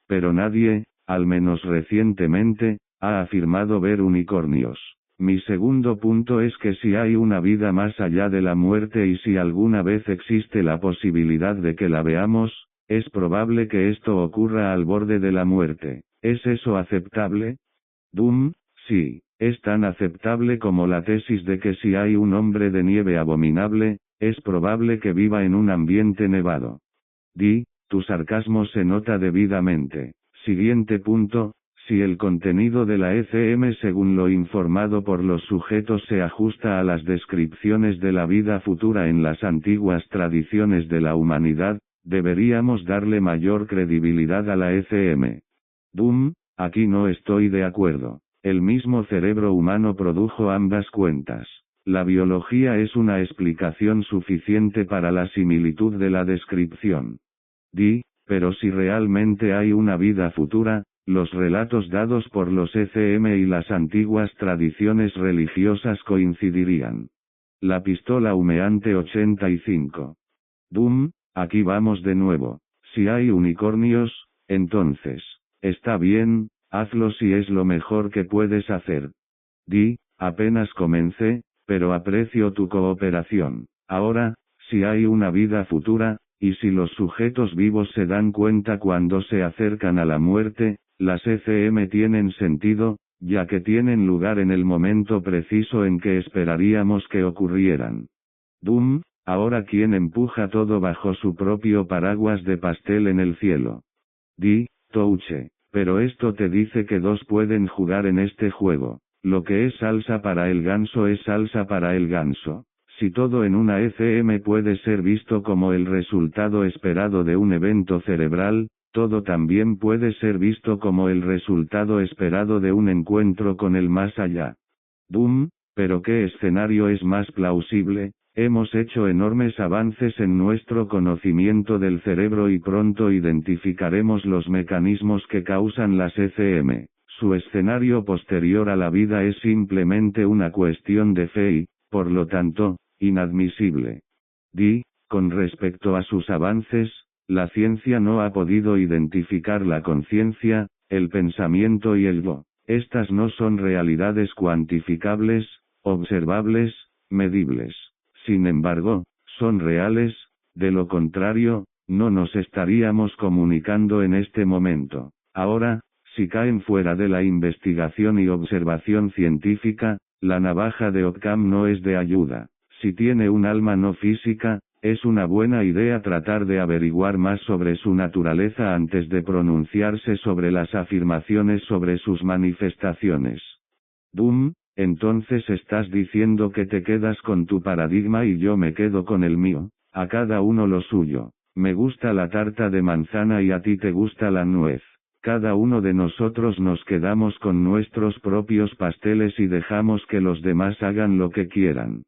Pero nadie, al menos recientemente, ha afirmado ver unicornios. Mi segundo punto es que si hay una vida más allá de la muerte y si alguna vez existe la posibilidad de que la veamos, es probable que esto ocurra al borde de la muerte. ¿Es eso aceptable? Sí, es tan aceptable como la tesis de que si hay un hombre de nieve abominable, Es probable que viva en un ambiente nevado. Di, tu sarcasmo se nota debidamente. Siguiente punto. Si el contenido de la ECM según lo informado por los sujetos se ajusta a las descripciones de la vida futura en las antiguas tradiciones de la humanidad, deberíamos darle mayor credibilidad a la ECM. Aquí no estoy de acuerdo. El mismo cerebro humano produjo ambas cuentas. La biología es una explicación suficiente para la similitud de la descripción. Pero si realmente hay una vida futura, los relatos dados por los ECM y las antiguas tradiciones religiosas coincidirían. La pistola humeante 85. Aquí vamos de nuevo. Si hay unicornios, entonces, está bien, hazlo si es lo mejor que puedes hacer. Apenas comencé, pero aprecio tu cooperación. Ahora, si hay una vida futura, y si los sujetos vivos se dan cuenta cuando se acercan a la muerte, las ECM tienen sentido, ya que tienen lugar en el momento preciso en que esperaríamos que ocurrieran. Ahora ¿quién empuja todo bajo su propio paraguas de pastel en el cielo? Touche. Pero esto te dice que dos pueden jugar en este juego. Lo que es salsa para el ganso es salsa para el ganso. Si todo en una ECM puede ser visto como el resultado esperado de un evento cerebral, todo también puede ser visto como el resultado esperado de un encuentro con el más allá. Pero ¿qué escenario es más plausible? Hemos hecho enormes avances en nuestro conocimiento del cerebro y pronto identificaremos los mecanismos que causan las ECM. Su escenario posterior a la vida es simplemente una cuestión de fe y, por lo tanto, inadmisible. Con respecto a sus avances, la ciencia no ha podido identificar la conciencia, el pensamiento y el yo. Estas no son realidades cuantificables, observables, medibles. Sin embargo, son reales, de lo contrario, no nos estaríamos comunicando en este momento. Ahora, si caen fuera de la investigación y observación científica, la navaja de Occam no es de ayuda. Si tiene un alma no física, es una buena idea tratar de averiguar más sobre su naturaleza antes de pronunciarse sobre las afirmaciones sobre sus manifestaciones. Entonces estás diciendo que te quedas con tu paradigma y yo me quedo con el mío, a cada uno lo suyo. Me gusta la tarta de manzana y a ti te gusta la nuez. Cada uno de nosotros nos quedamos con nuestros propios pasteles y dejamos que los demás hagan lo que quieran.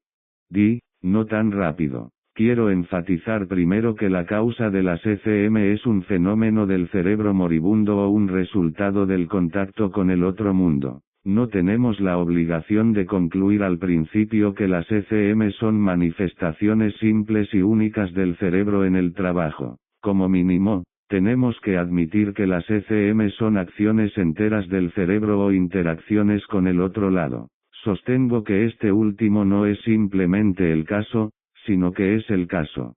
No tan rápido. Quiero enfatizar primero que la causa de las ECM es un fenómeno del cerebro moribundo o un resultado del contacto con el otro mundo. No tenemos la obligación de concluir al principio que las ECM son manifestaciones simples y únicas del cerebro en el trabajo. Como mínimo, tenemos que admitir que las ECM son acciones enteras del cerebro o interacciones con el otro lado. Sostengo que este último no es simplemente el caso, sino que es el caso.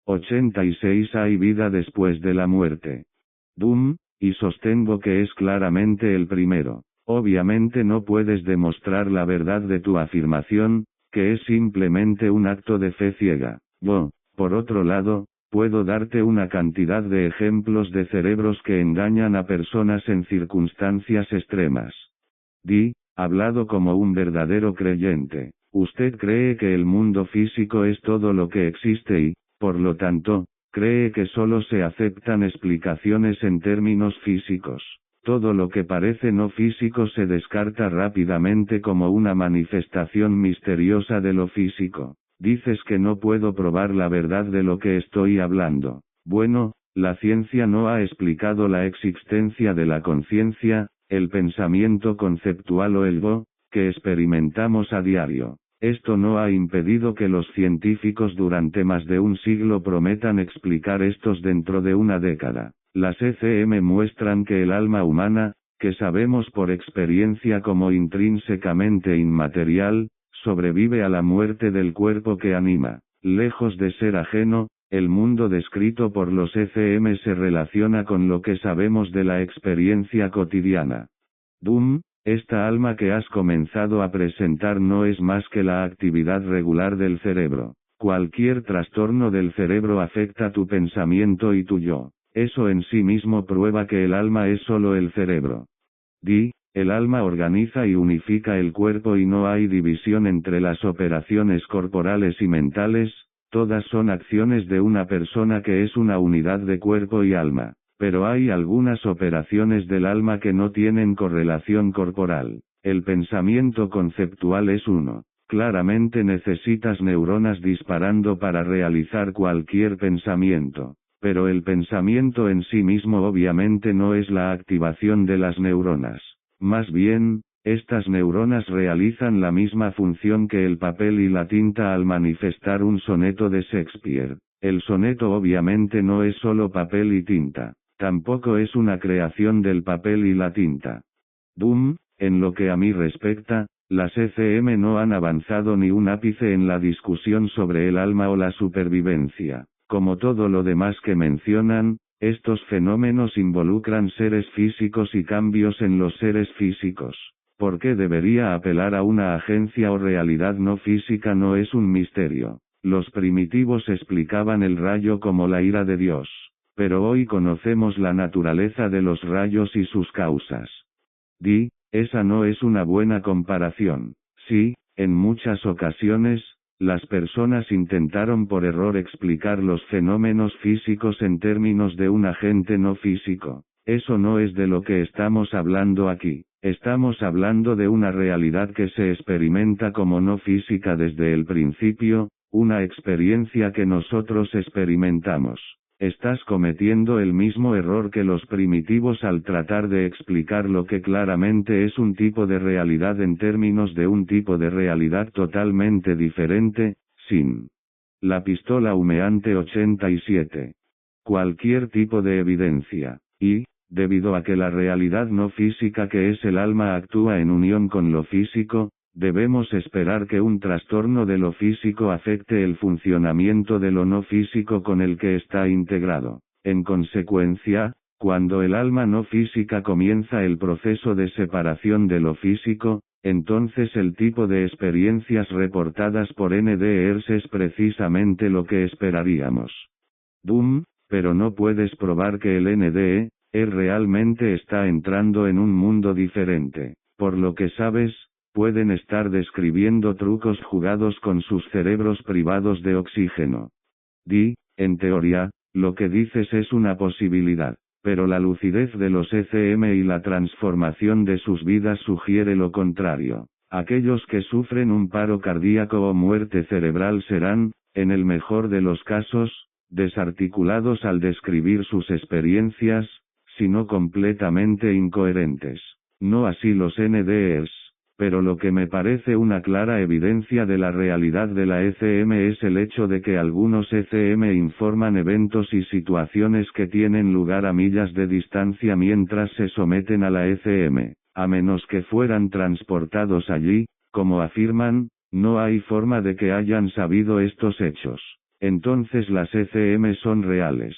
86 Hay vida después de la muerte. Y sostengo que es claramente el primero. Obviamente no puedes demostrar la verdad de tu afirmación, que es simplemente un acto de fe ciega. Por otro lado, puedo darte una cantidad de ejemplos de cerebros que engañan a personas en circunstancias extremas. Hablado como un verdadero creyente. Usted cree que el mundo físico es todo lo que existe y, por lo tanto, cree que solo se aceptan explicaciones en términos físicos. Todo lo que parece no físico se descarta rápidamente como una manifestación misteriosa de lo físico. Dices que no puedo probar la verdad de lo que estoy hablando. Bueno, la ciencia no ha explicado la existencia de la conciencia, el pensamiento conceptual o el yo, que experimentamos a diario. Esto no ha impedido que los científicos durante más de un siglo prometan explicar estos dentro de una década. Las ECM muestran que el alma humana, que sabemos por experiencia como intrínsecamente inmaterial, sobrevive a la muerte del cuerpo que anima. Lejos de ser ajeno, el mundo descrito por los ECM se relaciona con lo que sabemos de la experiencia cotidiana. Esta alma que has comenzado a presentar no es más que la actividad regular del cerebro. Cualquier trastorno del cerebro afecta tu pensamiento y tu yo. Eso en sí mismo prueba que el alma es solo el cerebro. El alma organiza y unifica el cuerpo y no hay división entre las operaciones corporales y mentales, todas son acciones de una persona que es una unidad de cuerpo y alma, pero hay algunas operaciones del alma que no tienen correlación corporal. El pensamiento conceptual es uno. Claramente necesitas neuronas disparando para realizar cualquier pensamiento, pero el pensamiento en sí mismo obviamente no es la activación de las neuronas. Más bien, estas neuronas realizan la misma función que el papel y la tinta al manifestar un soneto de Shakespeare. El soneto obviamente no es solo papel y tinta, tampoco es una creación del papel y la tinta. En lo que a mí respecta, las ECM no han avanzado ni un ápice en la discusión sobre el alma o la supervivencia. Como todo lo demás que mencionan, estos fenómenos involucran seres físicos y cambios en los seres físicos. ¿Por qué debería apelar a una agencia o realidad no física? No es un misterio. Los primitivos explicaban el rayo como la ira de Dios, pero hoy conocemos la naturaleza de los rayos y sus causas. Esa no es una buena comparación. Sí, en muchas ocasiones, las personas intentaron por error explicar los fenómenos físicos en términos de un agente no físico. Eso no es de lo que estamos hablando aquí. Estamos hablando de una realidad que se experimenta como no física desde el principio, una experiencia que nosotros experimentamos. Estás cometiendo el mismo error que los primitivos al tratar de explicar lo que claramente es un tipo de realidad en términos de un tipo de realidad totalmente diferente, sin la pistola humeante 87. Cualquier tipo de evidencia, debido a que la realidad no física que es el alma actúa en unión con lo físico, debemos esperar que un trastorno de lo físico afecte el funcionamiento de lo no físico con el que está integrado. En consecuencia, cuando el alma no física comienza el proceso de separación de lo físico, entonces el tipo de experiencias reportadas por NDEs es precisamente lo que esperaríamos. Pero no puedes probar que el NDE realmente está entrando en un mundo diferente. Por lo que sabes, pueden estar describiendo trucos jugados con sus cerebros privados de oxígeno. En teoría, lo que dices es una posibilidad, pero la lucidez de los ECM y la transformación de sus vidas sugiere lo contrario. Aquellos que sufren un paro cardíaco o muerte cerebral serán, en el mejor de los casos, desarticulados al describir sus experiencias, sino completamente incoherentes. No así los NDEs. Pero lo que me parece una clara evidencia de la realidad de la ECM es el hecho de que algunos ECM informan eventos y situaciones que tienen lugar a millas de distancia mientras se someten a la ECM. A menos que fueran transportados allí, como afirman, no hay forma de que hayan sabido estos hechos. Entonces las ECM son reales.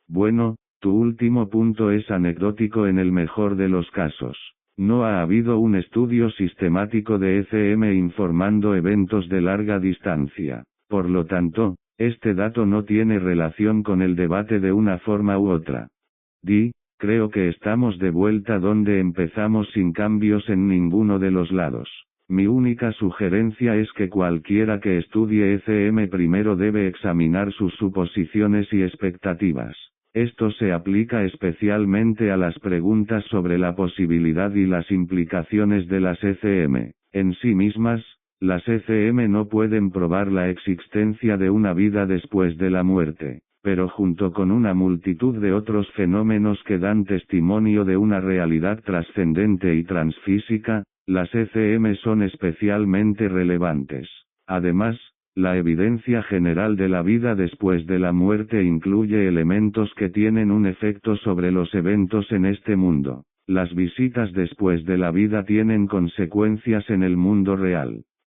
Bueno, tu último punto es anecdótico en el mejor de los casos. No ha habido un estudio sistemático de ECM informando eventos de larga distancia. Por lo tanto, este dato no tiene relación con el debate de una forma u otra. Creo que estamos de vuelta donde empezamos sin cambios en ninguno de los lados. Mi única sugerencia es que cualquiera que estudie ECM primero debe examinar sus suposiciones y expectativas. Esto se aplica especialmente a las preguntas sobre la posibilidad y las implicaciones de las ECM. En sí mismas, las ECM no pueden probar la existencia de una vida después de la muerte, pero junto con una multitud de otros fenómenos que dan testimonio de una realidad trascendente y transfísica, las ECM son especialmente relevantes. Además, la evidencia general de la vida después de la muerte incluye elementos que tienen un efecto sobre los eventos en este mundo. Las visitas después de la vida tienen consecuencias en el mundo real.